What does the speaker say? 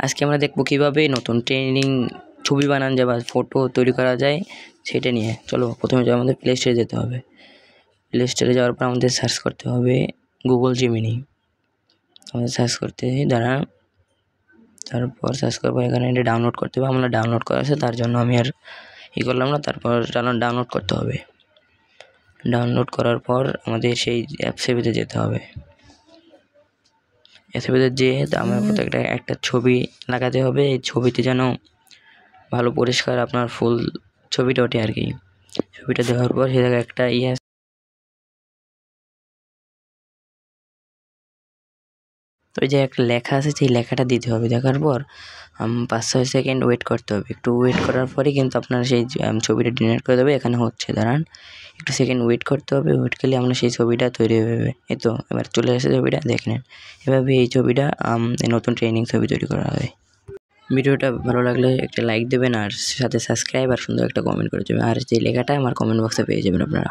আজকে আমরা দেখবো কীভাবে নতুন ট্রেন্ডিং ছবি বানানো যায় বা ফটো তৈরি করা যায় সেটা নিয়ে। চলো প্রথমে আমাদের প্লে স্টোরে যেতে হবে। প্লে স্টোরে যাওয়ার পর আমাদের সার্চ করতে হবে গুগল জেমিনি। আমাদের সার্চ করতে দাঁড়ান, তারপর সার্চ করার পর এখানে এটা ডাউনলোড করতে হবে। আমরা ডাউনলোড করা আছে, তার জন্য আমি আর করলাম না। তারপর ডাউনলোড করতে হবে। ডাউনলোড করার পর আমাদের সেই অ্যাপসের ভিতরে যেতে হবে। অ্যাপসের ভিতরে যেয়ে আমার একটা ছবি লাগাতে হবে। এই ছবিতে যেন ভালো পরিষ্কার আপনার ফুল ছবিটা ওঠে আর কি। ছবিটা দেওয়ার পর সে জায়গায় একটা তো এই যে একটা লেখা আছে, সেই লেখাটা দিতে হবে। দেখার পর 5-6 সেকেন্ড ওয়েট করতে হবে। একটু ওয়েট করার পরে কিন্তু আপনার সেই ছবিটা জেনারেট করে দেবে। এখানে হচ্ছে, দাঁড়ান একটু সেকেন্ড ওয়েট করতে হবে। ওয়েট করলে আমরা সেই ছবিটা তৈরি হবে। এই তো এবার চলে আসে ছবিটা, দেখে নেন। এভাবে এই ছবিটা নতুন ট্রেনিং ছবি তৈরি করা হয়। ভিডিওটা ভালো লাগলে একটা লাইক দেবেন, আর সাথে সাবস্ক্রাইব আর সুন্দর একটা কমেন্ট করে দেবেন। আর যে লেখাটা আমার কমেন্ট বক্সে পেয়ে যাবেন আপনারা।